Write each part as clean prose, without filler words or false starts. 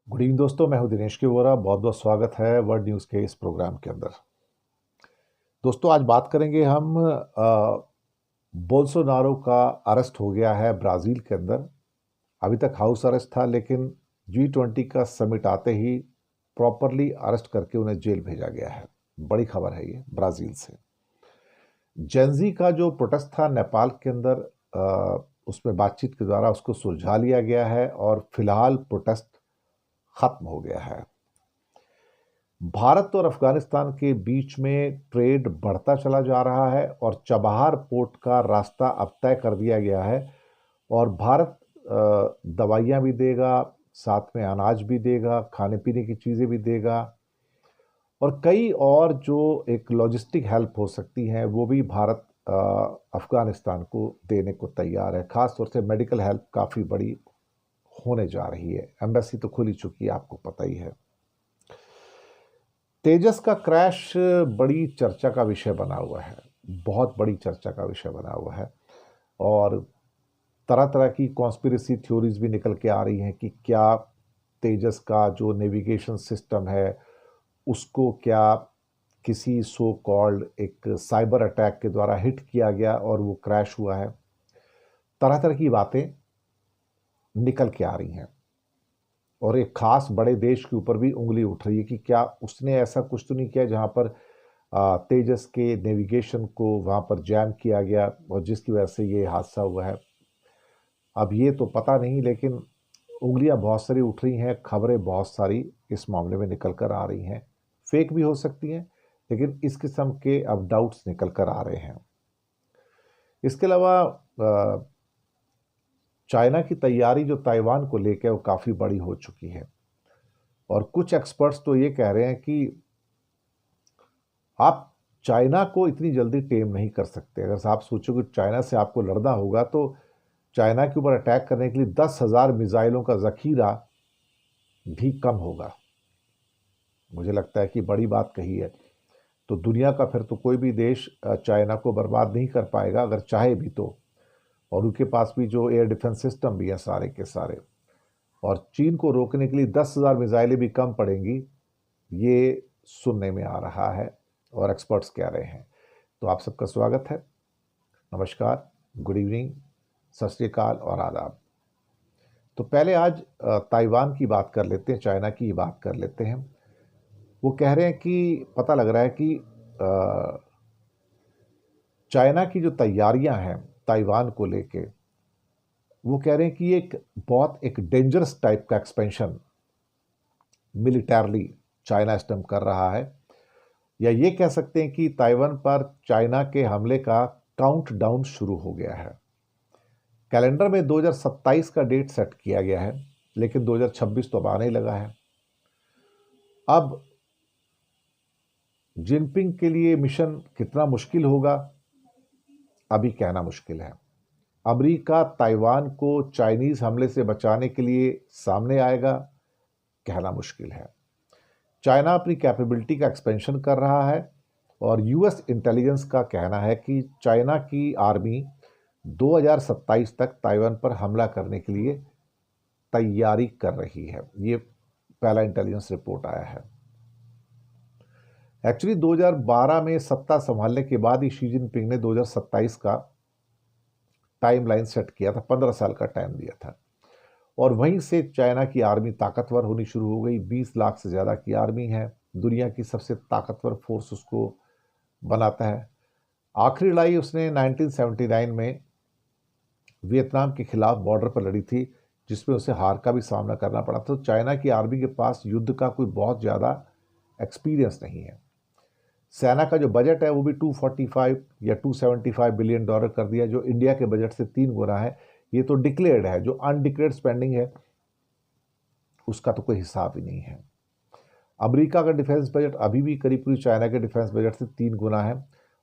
Good evening दोस्तों, मैं हूं दिनेश के वोरा। बहुत बहुत स्वागत है वर्ल्ड न्यूज़ के इस प्रोग्राम के अंदर। दोस्तों, आज बात करेंगे हम बोल्सोनारो का अरेस्ट हो गया है ब्राज़ील के अंदर। अभी तक हाउस अरेस्ट था, लेकिन G20 का समिट आते ही प्रॉपरली अरेस्ट करके उन्हें जेल भेजा गया है। बड़ी खबर है ये ब्राज़ील से। जेंजी का जो प्रोटेस्ट था नेपाल के अंदर, उसमें बातचीत के द्वारा उसको सुलझा लिया गया है और फिलहाल प्रोटेस्ट खत्म हो गया है। भारत और अफगानिस्तान के बीच में ट्रेड बढ़ता चला जा रहा है और चबहार पोर्ट का रास्ता अब तय कर दिया गया है। और भारत दवाइयाँ भी देगा, साथ में अनाज भी देगा, खाने पीने की चीज़ें भी देगा, और कई और जो एक लॉजिस्टिक हेल्प हो सकती हैं वो भी भारत अफगानिस्तान को देने को तैयार है। खास तौर से मेडिकल हेल्प काफ़ी बड़ी होने जा रही है। एम्बेसी तो खुल ही चुकी है, आपको पता ही है। तेजस का क्रैश बड़ी चर्चा का विषय बना हुआ है, बहुत बड़ी चर्चा का विषय बना हुआ है। और तरह तरह की कॉन्स्पिरेसी थ्योरीज भी निकल के आ रही हैं कि क्या तेजस का जो नेविगेशन सिस्टम है उसको क्या किसी सो कॉल्ड एक साइबर अटैक के द्वारा हिट किया गया और वो क्रैश हुआ है। तरह तरह की बातें निकल के आ रही हैं और एक खास बड़े देश के ऊपर भी उंगली उठ रही है कि क्या उसने ऐसा कुछ तो नहीं किया जहां पर तेजस के नेविगेशन को वहां पर जैम किया गया और जिसकी वजह से ये हादसा हुआ है। अब ये तो पता नहीं, लेकिन उंगलियां बहुत सारी उठ रही हैं, खबरें बहुत सारी इस मामले में निकल कर आ रही हैं। फेक भी हो सकती हैं, लेकिन इस किस्म के अब डाउट्स निकल कर आ रहे हैं। इसके अलावा चाइना की तैयारी जो ताइवान को लेकर वो काफ़ी बड़ी हो चुकी है। और कुछ एक्सपर्ट्स तो ये कह रहे हैं कि आप चाइना को इतनी जल्दी टेम नहीं कर सकते। अगर आप सोचो कि चाइना से आपको लड़ना होगा तो चाइना के ऊपर अटैक करने के लिए 10,000 मिसाइलों का जखीरा भी कम होगा। मुझे लगता है कि बड़ी बात कही है। तो दुनिया का फिर तो कोई भी देश चाइना को बर्बाद नहीं कर पाएगा अगर चाहे भी तो। और उनके पास भी जो एयर डिफेंस सिस्टम भी है सारे के सारे। और चीन को रोकने के लिए 10,000 मिसाइलें भी कम पड़ेंगी, ये सुनने में आ रहा है और एक्सपर्ट्स कह रहे हैं। तो आप सबका स्वागत है। नमस्कार, गुड इवनिंग, सत श्री अकाल और आदाब। तो पहले आज ताइवान की बात कर लेते हैं, चाइना की बात कर लेते हैं। वो कह रहे हैं कि पता लग रहा है कि चाइना की जो तैयारियां हैं ताइवान को लेके, वो कह रहे हैं कि बहुत एक डेंजरस टाइप का एक्सपेंशन मिलिटरली चाइना इस टाइम कर रहा है। या ये कह सकते हैं कि ताइवान पर चाइना के हमले का काउंटडाउन शुरू हो गया है। कैलेंडर में 2027 का डेट सेट किया गया है, लेकिन 2026 तो अब आने ही लगा है। अब जिनपिंग के लिए मिशन कितना मुश्किल होगा अभी कहना मुश्किल है। अमेरिका ताइवान को चाइनीज हमले से बचाने के लिए सामने आएगा, कहना मुश्किल है। चाइना अपनी कैपेबिलिटी का एक्सपेंशन कर रहा है और यूएस इंटेलिजेंस का कहना है कि चाइना की आर्मी 2027 तक ताइवान पर हमला करने के लिए तैयारी कर रही है। ये पहला इंटेलिजेंस रिपोर्ट आया है। एक्चुअली 2012 में सत्ता संभालने के बाद ही शी जिनपिंग ने 2027 का टाइमलाइन सेट किया था, 15 साल का टाइम दिया था। और वहीं से चाइना की आर्मी ताकतवर होनी शुरू हो गई। 20 लाख से ज़्यादा की आर्मी है, दुनिया की सबसे ताकतवर फोर्स उसको बनाता है। आखिरी लड़ाई उसने 1979 में वियतनाम के खिलाफ बॉर्डर पर लड़ी थी, जिसमें उसे हार का भी सामना करना पड़ा। तो चाइना की आर्मी के पास युद्ध का कोई बहुत ज़्यादा एक्सपीरियंस नहीं है। सेना का जो बजट है वो भी 245 या 275 बिलियन डॉलर कर दिया, जो इंडिया के बजट से 3 गुना है। ये तो डिक्लेयर्ड है, जो अनडिक्लेयर्ड स्पेंडिंग है उसका तो कोई हिसाब ही नहीं है। अमेरिका का डिफेंस बजट अभी भी करीब करीब चाइना के डिफेंस बजट से 3 गुना है।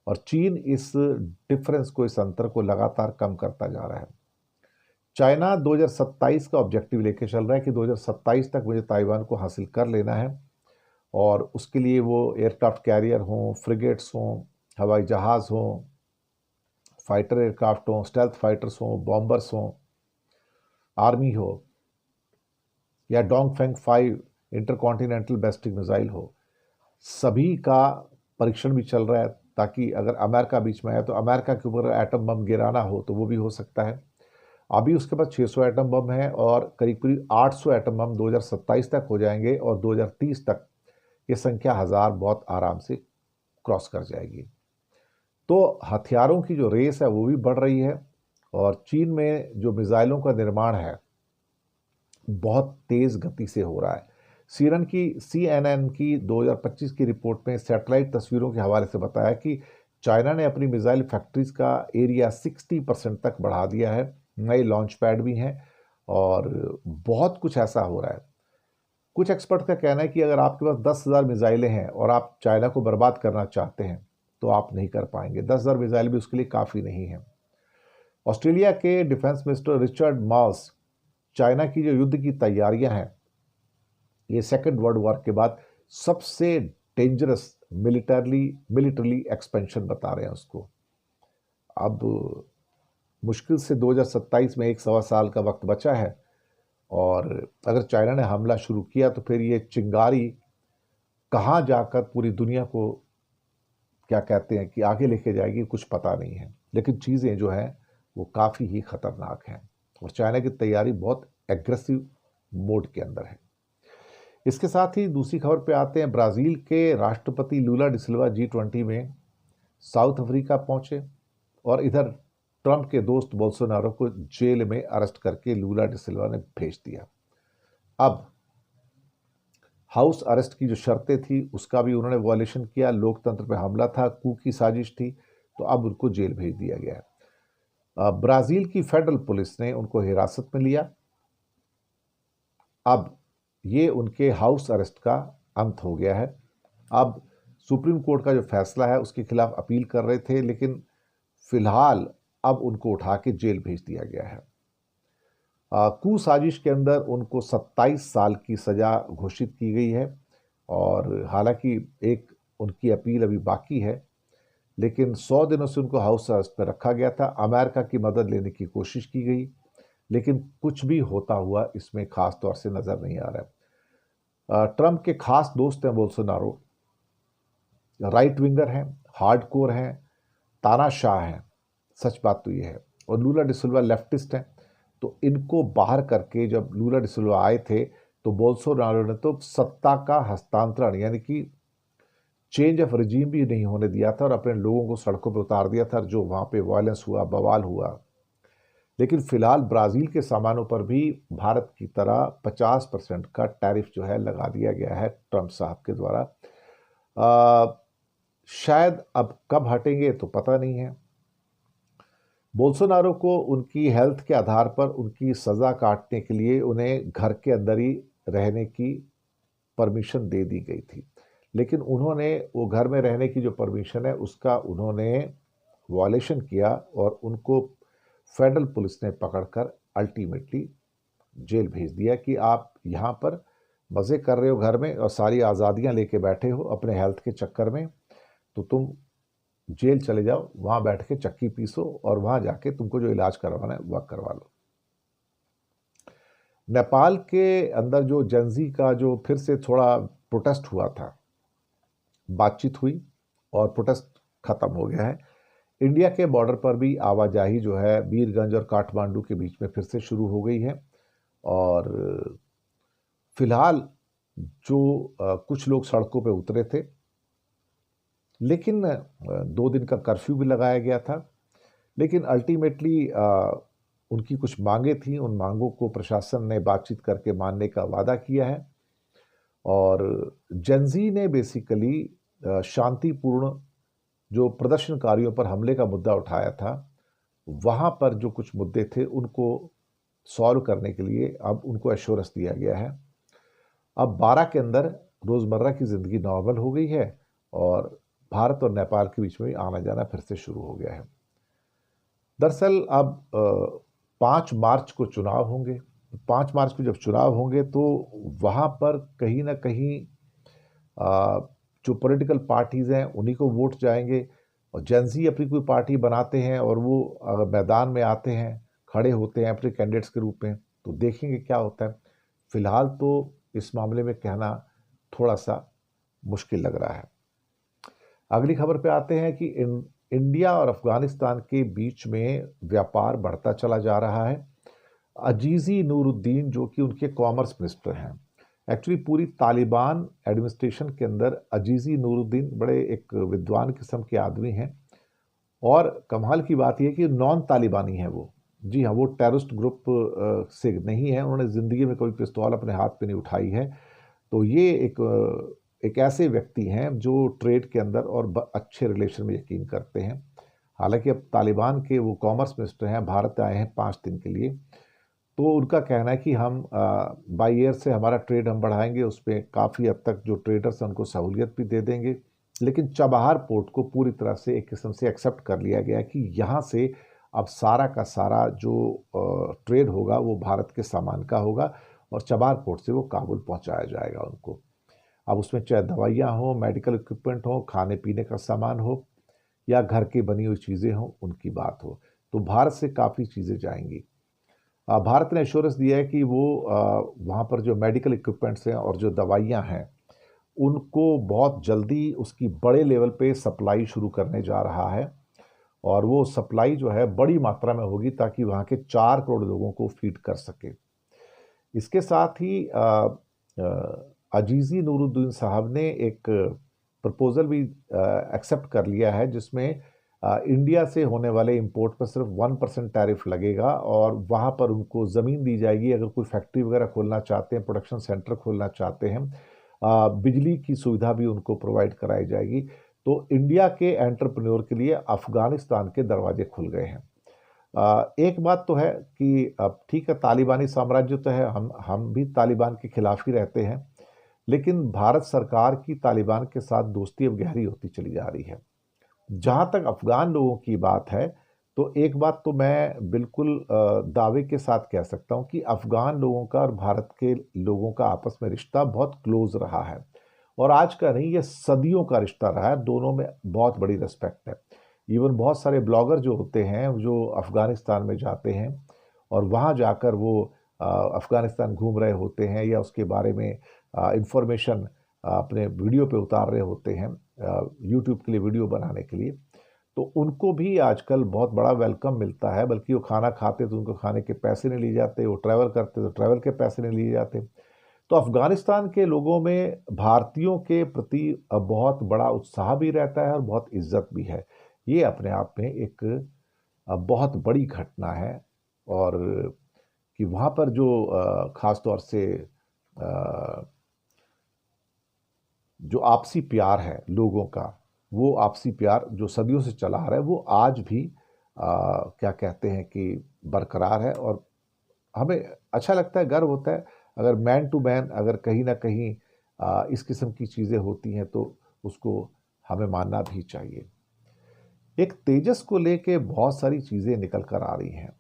और चीन इस डिफरेंस को, इस अंतर को लगातार कम करता जा रहा है। चाइना 2027 का ऑब्जेक्टिव लेके चल रहा है कि 2027 तक मुझे ताइवान को हासिल कर लेना है। और उसके लिए वो एयरक्राफ्ट कैरियर हों, फ्रिगेट्स हों, हवाई जहाज़ हों, फाइटर एयरक्राफ्ट हों, स्टेल्थ फाइटर्स हों, बॉम्बर्स हों, आर्मी हो, या डोंगफेंग 5 इंटरकॉन्टिनेंटल बैलिस्टिक मिसाइल हो, सभी का परीक्षण भी चल रहा है, ताकि अगर अमेरिका बीच में है तो अमेरिका के ऊपर एटम बम गिराना हो तो वो भी हो सकता है। अभी उसके पास 600 एटम बम है और करीब करीब 800 एटम बम 2027 तक हो जाएंगे और 2030 तक ये संख्या 1000 बहुत आराम से क्रॉस कर जाएगी। तो हथियारों की जो रेस है वो भी बढ़ रही है और चीन में जो मिसाइलों का निर्माण है बहुत तेज गति से हो रहा है। CNN की 2025 की रिपोर्ट में सैटेलाइट तस्वीरों के हवाले से बताया कि चाइना ने अपनी मिसाइल फैक्ट्रीज का एरिया 60% तक बढ़ा दिया है, नए लॉन्च पैड भी हैं और बहुत कुछ ऐसा हो रहा है। कुछ एक्सपर्ट का कहना है कि अगर आपके पास 10,000 मिसाइलें हैं और आप चाइना को बर्बाद करना चाहते हैं तो आप नहीं कर पाएंगे। 10,000 मिसाइल भी उसके लिए काफ़ी नहीं है। ऑस्ट्रेलिया के defence minister Richard Mars China की जो युद्ध की तैयारियां हैं, ये सेकेंड वर्ल्ड वॉर के बाद सबसे डेंजरस मिलिटरली एक्सपेंशन बता रहे हैं उसको। अब मुश्किल से 2027 में 1 सवा साल का वक्त बचा है और अगर चाइना ने हमला शुरू किया तो फिर ये चिंगारी कहाँ जाकर पूरी दुनिया को क्या कहते हैं कि आगे लेके जाएगी, कुछ पता नहीं है। लेकिन चीज़ें जो हैं वो काफ़ी ही खतरनाक हैं और चाइना की तैयारी बहुत एग्रेसिव मोड के अंदर है। इसके साथ ही दूसरी खबर पे आते हैं। ब्राज़ील के राष्ट्रपति लूला डिसिल्वा G20 में साउथ अफ्रीका पहुंचे और इधर ट्रंप के दोस्त बोल्सोनारो को जेल में अरेस्ट करके लूला डिसिल्वा ने भेज दिया। अब हाउस अरेस्ट की जो शर्तें थी उसका भी उन्होंने वॉयलेशन किया, लोकतंत्र पर हमला था, कू की साजिश थी, तो अब उनको जेल भेज दिया गया है। ब्राज़ील की फेडरल पुलिस ने उनको हिरासत में लिया। अब ये उनके हाउस अरेस्ट का अंत हो गया है। अब सुप्रीम कोर्ट का जो फैसला है उसके खिलाफ अपील कर रहे थे, लेकिन फिलहाल अब उनको उठा के जेल भेज दिया गया है। कू साजिश के अंदर उनको 27 साल की सजा घोषित की गई है और हालांकि एक उनकी अपील अभी बाकी है, लेकिन 100 दिनों से उनको हाउस अरेस्ट में रखा गया था। अमेरिका की मदद लेने की कोशिश की गई, लेकिन कुछ भी होता हुआ इसमें खास तौर से नजर नहीं आ रहा है। ट्रंप के खास दोस्त हैं बोल्सोनारो, राइट विंगर हैं, हार्डकोर हैं, तानाशाह हैं, सच बात तो ये है। और लूला डिसिल्वा लेफ्टिस्ट हैं, तो इनको बाहर करके जब लूला डिसिल्वा आए थे तो बोल्सोनारो ने तो सत्ता का हस्तांतरण यानी कि चेंज ऑफ रिजीम भी नहीं होने दिया था और अपने लोगों को सड़कों पर उतार दिया था, जो वहाँ पे वायलेंस हुआ, बवाल हुआ। लेकिन फिलहाल ब्राज़ील के सामानों पर भी भारत की तरह 50% का टैरिफ जो है लगा दिया गया है ट्रंप साहब के द्वारा। शायद अब कब हटेंगे तो पता नहीं है। बोल्सोनारो को उनकी हेल्थ के आधार पर उनकी सज़ा काटने के लिए उन्हें घर के अंदर ही रहने की परमिशन दे दी गई थी, लेकिन उन्होंने वो घर में रहने की जो परमिशन है उसका उन्होंने वॉयलेशन किया और उनको फेडरल पुलिस ने पकड़कर अल्टीमेटली जेल भेज दिया कि आप यहाँ पर मज़े कर रहे हो घर में और सारी आज़ादियाँ लेके बैठे हो अपने हेल्थ के चक्कर में, तो तुम जेल चले जाओ, वहाँ बैठ के चक्की पीसो और वहाँ जाके तुमको जो इलाज करवाना है वह करवा लो। नेपाल के अंदर जो जेनजी का जो फिर से थोड़ा प्रोटेस्ट हुआ था, बातचीत हुई और प्रोटेस्ट खत्म हो गया है। इंडिया के बॉर्डर पर भी आवाजाही जो है बीरगंज और काठमांडू के बीच में फिर से शुरू हो गई है और फिलहाल जो कुछ लोग सड़कों पे उतरे थे, लेकिन 2 दिन का कर्फ्यू भी लगाया गया था, लेकिन अल्टीमेटली उनकी कुछ मांगे थी, उन मांगों को प्रशासन ने बातचीत करके मानने का वादा किया है और जेनजी ने बेसिकली शांतिपूर्ण जो प्रदर्शनकारियों पर हमले का मुद्दा उठाया था, वहाँ पर जो कुछ मुद्दे थे उनको सॉल्व करने के लिए अब उनको एश्योरेंस दिया गया है। अब 12 के अंदर रोज़मर्रा की ज़िंदगी नॉर्मल हो गई है और भारत और नेपाल के बीच में आना जाना फिर से शुरू हो गया है। दरअसल अब 5 मार्च को चुनाव होंगे। 5 मार्च को जब चुनाव होंगे तो वहाँ पर कहीं ना कहीं जो पॉलिटिकल पार्टीज़ हैं उन्हीं को वोट जाएंगे और जेनजी अपनी कोई पार्टी बनाते हैं और वो अगर मैदान में आते हैं, खड़े होते हैं अपने कैंडिडेट्स के रूप में, तो देखेंगे क्या होता है। फिलहाल तो इस मामले में कहना थोड़ा सा मुश्किल लग रहा है। अगली खबर पे आते हैं कि इंडिया और अफगानिस्तान के बीच में व्यापार बढ़ता चला जा रहा है। अजीज़ी नूरुद्दीन जो कि उनके कॉमर्स मिनिस्टर हैं, एक्चुअली पूरी तालिबान एडमिनिस्ट्रेशन के अंदर अजीज़ी नूरुद्दीन बड़े एक विद्वान किस्म के आदमी हैं। और कमाल की बात यह कि नॉन तालिबानी है वो। जी हाँ, वो टेररिस्ट ग्रुप से नहीं है, उन्होंने ज़िंदगी में कोई पिस्तौल अपने हाथ पे नहीं उठाई है। तो ये एक ऐसे व्यक्ति हैं जो ट्रेड के अंदर और अच्छे रिलेशन में यकीन करते हैं। हालांकि अब तालिबान के वो कॉमर्स मिनिस्टर हैं, भारत आए हैं 5 दिन के लिए। तो उनका कहना है कि हम बाई एयर से हमारा ट्रेड हम बढ़ाएंगे, उसमें काफ़ी हद तक जो ट्रेडर्स हैं उनको सहूलियत भी दे देंगे। लेकिन चबहार पोर्ट को पूरी तरह से एक किस्म से एक्सेप्ट कर लिया गया कि यहाँ से अब सारा का सारा जो ट्रेड होगा वो भारत के सामान का होगा और चबहार पोर्ट से वो काबुल पहुँचाया जाएगा उनको। अब उसमें चाहे दवाइयाँ हों, मेडिकल इक्विपमेंट हो, खाने पीने का सामान हो या घर की बनी हुई चीज़ें हों, उनकी बात हो, तो भारत से काफ़ी चीज़ें जाएंगी। भारत ने एश्योरेंस दिया है कि वो वहाँ पर जो मेडिकल इक्विपमेंट्स हैं और जो दवाइयाँ हैं उनको बहुत जल्दी उसकी बड़े लेवल पे सप्लाई शुरू करने जा रहा है। और वो सप्लाई जो है बड़ी मात्रा में होगी ताकि वहाँ के 4 करोड़ लोगों को फीड कर सके। इसके साथ ही अजीज़ी नूरुद्दीन साहब ने एक प्रपोजल भी एक्सेप्ट कर लिया है जिसमें इंडिया से होने वाले इंपोर्ट पर सिर्फ 1% टैरिफ लगेगा और वहाँ पर उनको ज़मीन दी जाएगी। अगर कोई फैक्ट्री वगैरह खोलना चाहते हैं, प्रोडक्शन सेंटर खोलना चाहते हैं, बिजली की सुविधा भी उनको प्रोवाइड कराई जाएगी। तो इंडिया के एंटरप्रेन्योर के लिए अफगानिस्तान के दरवाजे खुल गए हैं। एक बात तो है कि अब ठीक है, तालिबानी साम्राज्य तो है, हम भी तालिबान के खिलाफ ही रहते हैं, लेकिन भारत सरकार की तालिबान के साथ दोस्ती अब गहरी होती चली जा रही है। जहाँ तक अफगान लोगों की बात है, तो एक बात तो मैं बिल्कुल दावे के साथ कह सकता हूँ कि अफगान लोगों का और भारत के लोगों का आपस में रिश्ता बहुत क्लोज रहा है। और आज का नहीं, ये सदियों का रिश्ता रहा है, दोनों में बहुत बड़ी रिस्पेक्ट है। इवन बहुत सारे ब्लॉगर जो होते हैं जो अफगानिस्तान में जाते हैं और वहाँ जाकर वो अफगानिस्तान घूम रहे होते हैं या उसके बारे में इंफॉर्मेशन अपने वीडियो पे उतार रहे होते हैं यूट्यूब के लिए वीडियो बनाने के लिए, तो उनको भी आजकल बहुत बड़ा वेलकम मिलता है। बल्कि वो खाना खाते तो उनको खाने के पैसे नहीं लिए जाते, वो ट्रैवल करते तो ट्रैवल के पैसे नहीं लिए जाते। तो अफगानिस्तान के लोगों में भारतीयों के प्रति बहुत बड़ा उत्साह भी रहता है और बहुत इज्जत भी है। ये अपने आप में एक बहुत बड़ी घटना है। और कि वहाँ पर जो ख़ास तौर से जो आपसी प्यार है लोगों का, वो आपसी प्यार जो सदियों से चला आ रहा है वो आज भी क्या कहते हैं कि बरकरार है। और हमें अच्छा लगता है, गर्व होता है अगर मैन टू मैन अगर कहीं ना कहीं इस किस्म की चीज़ें होती हैं तो उसको हमें मानना भी चाहिए। एक तेजस को लेके बहुत सारी चीज़ें निकल कर आ रही हैं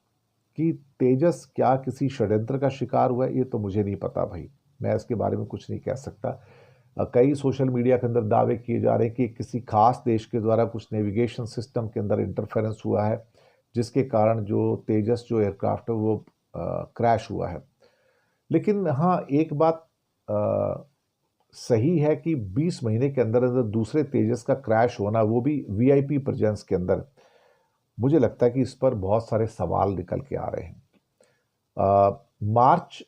कि तेजस क्या किसी षड्यंत्र का शिकार हुआ है, ये तो मुझे नहीं पता भाई, मैं इसके बारे में कुछ नहीं कह सकता। कई सोशल मीडिया के अंदर दावे किए जा रहे हैं कि किसी खास देश के द्वारा कुछ नेविगेशन सिस्टम के अंदर इंटरफेरेंस हुआ है जिसके कारण जो तेजस जो एयरक्राफ्ट है वो क्रैश हुआ है। लेकिन हाँ, एक बात सही है कि 20 महीने के अंदर अंदर दूसरे तेजस का क्रैश होना, वो भी वीआईपी प्रेजेंस के अंदर, मुझे लगता है कि इस पर बहुत सारे सवाल निकल के आ रहे हैं। मार्च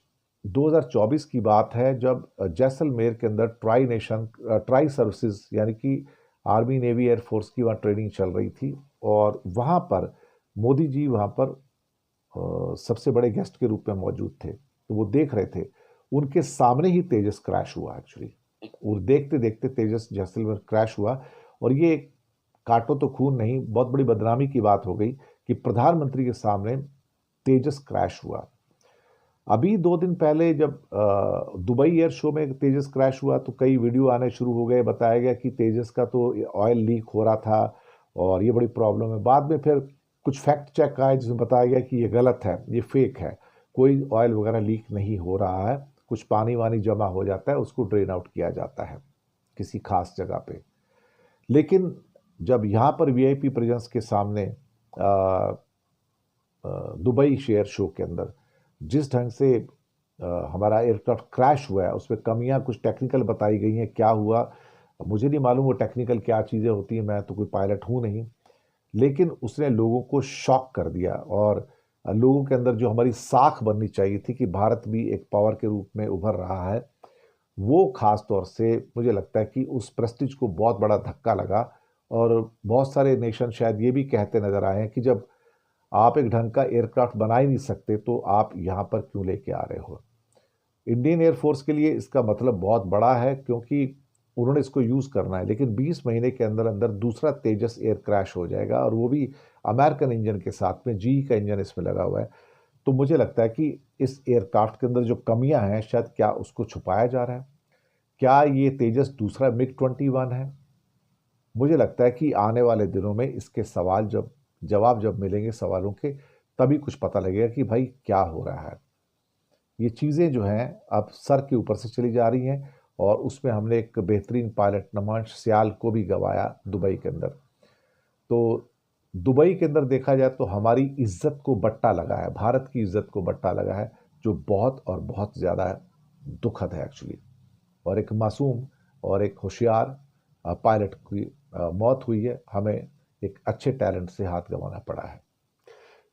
2024 की बात है जब जैसलमेर के अंदर ट्राई सर्विसेज यानी कि आर्मी नेवी एयरफोर्स की वहाँ ट्रेनिंग चल रही थी और वहाँ पर मोदी जी वहाँ पर सबसे बड़े गेस्ट के रूप में मौजूद थे। तो वो देख रहे थे, उनके सामने ही तेजस क्रैश हुआ एक्चुअली। और देखते देखते तेजस जैसलमेर क्रैश हुआ। और ये काटो तो खून नहीं, बहुत बड़ी बदनामी की बात हो गई कि प्रधानमंत्री के सामने तेजस क्रैश हुआ। अभी 2 दिन पहले जब दुबई एयर शो में तेजस क्रैश हुआ तो कई वीडियो आने शुरू हो गए, बताया गया कि तेजस का तो ऑयल लीक हो रहा था और ये बड़ी प्रॉब्लम है। बाद में फिर कुछ फैक्ट चेक आए जिसमें बताया गया कि ये गलत है, ये फेक है, कोई ऑयल वगैरह लीक नहीं हो रहा है, कुछ पानी वानी जमा हो जाता है, उसको ड्रेन आउट किया जाता है किसी खास जगह पे। लेकिन जब यहाँ पर वीआईपी प्रेजेंस के सामने दुबई शेयर शो के अंदर जिस ढंग से हमारा एयरक्राफ्ट क्रैश हुआ है उसमें कमियां कुछ टेक्निकल बताई गई हैं, क्या हुआ मुझे नहीं मालूम वो टेक्निकल क्या चीज़ें होती हैं, मैं तो कोई पायलट हूँ नहीं। लेकिन उसने लोगों को शॉक कर दिया और लोगों के अंदर जो हमारी साख बननी चाहिए थी कि भारत भी एक पावर के रूप में उभर रहा है, वो खास तौर से मुझे लगता है कि उस प्रेस्टीज को बहुत बड़ा धक्का लगा। और बहुत सारे नेशन शायद ये भी कहते नजर आए हैं कि जब आप एक ढंग का एयरक्राफ्ट बना ही नहीं सकते तो आप यहाँ पर क्यों लेके आ रहे हो। इंडियन एयरफोर्स के लिए इसका मतलब बहुत बड़ा है क्योंकि उन्होंने इसको यूज करना है, लेकिन 20 महीने के अंदर अंदर दूसरा तेजस एयर क्रैश हो जाएगा और वो भी अमेरिकन इंजन के साथ में, जी का इंजन इसमें लगा हुआ है। तो मुझे लगता है कि इस एयरक्राफ्ट के अंदर जो कमियां हैं शायद क्या उसको छुपाया जा रहा है, क्या ये तेजस दूसरा MiG-21 है। मुझे लगता है कि आने वाले दिनों में इसके सवाल जब मिलेंगे सवालों के, तभी कुछ पता लगेगा कि भाई क्या हो रहा है। ये चीज़ें जो हैं अब सर के ऊपर से चली जा रही हैं और उसमें हमने एक बेहतरीन पायलट नमांश सियाल को भी गंवाया दुबई के अंदर। तो दुबई के अंदर देखा जाए तो हमारी इज्जत को बट्टा लगा है, भारत की इज्जत को बट्टा लगा है, जो बहुत और बहुत ज़्यादा दुखद है एक्चुअली। और एक मासूम और एक होशियार पायलट की मौत हुई है, हमें एक अच्छे टैलेंट से हाथ गंवाना पड़ा है।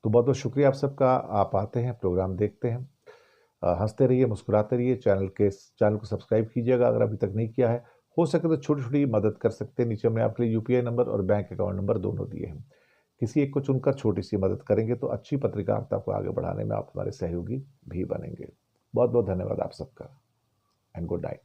तो बहुत बहुत शुक्रिया आप सबका, आप आते हैं प्रोग्राम देखते हैं, हंसते रहिए मुस्कुराते रहिए। चैनल को सब्सक्राइब कीजिएगा अगर अभी तक नहीं किया है। हो सके तो छोटी छोटी मदद कर सकते हैं, नीचे हमने आपके लिए यूपीआई नंबर और बैंक अकाउंट नंबर दोनों दिए हैं। किसी एक को चुनकर छोटी सी मदद करेंगे तो अच्छी पत्रकारिता को आगे बढ़ाने में आप हमारे सहयोगी भी बनेंगे। बहुत बहुत धन्यवाद आप सबका एंड गुड नाइट।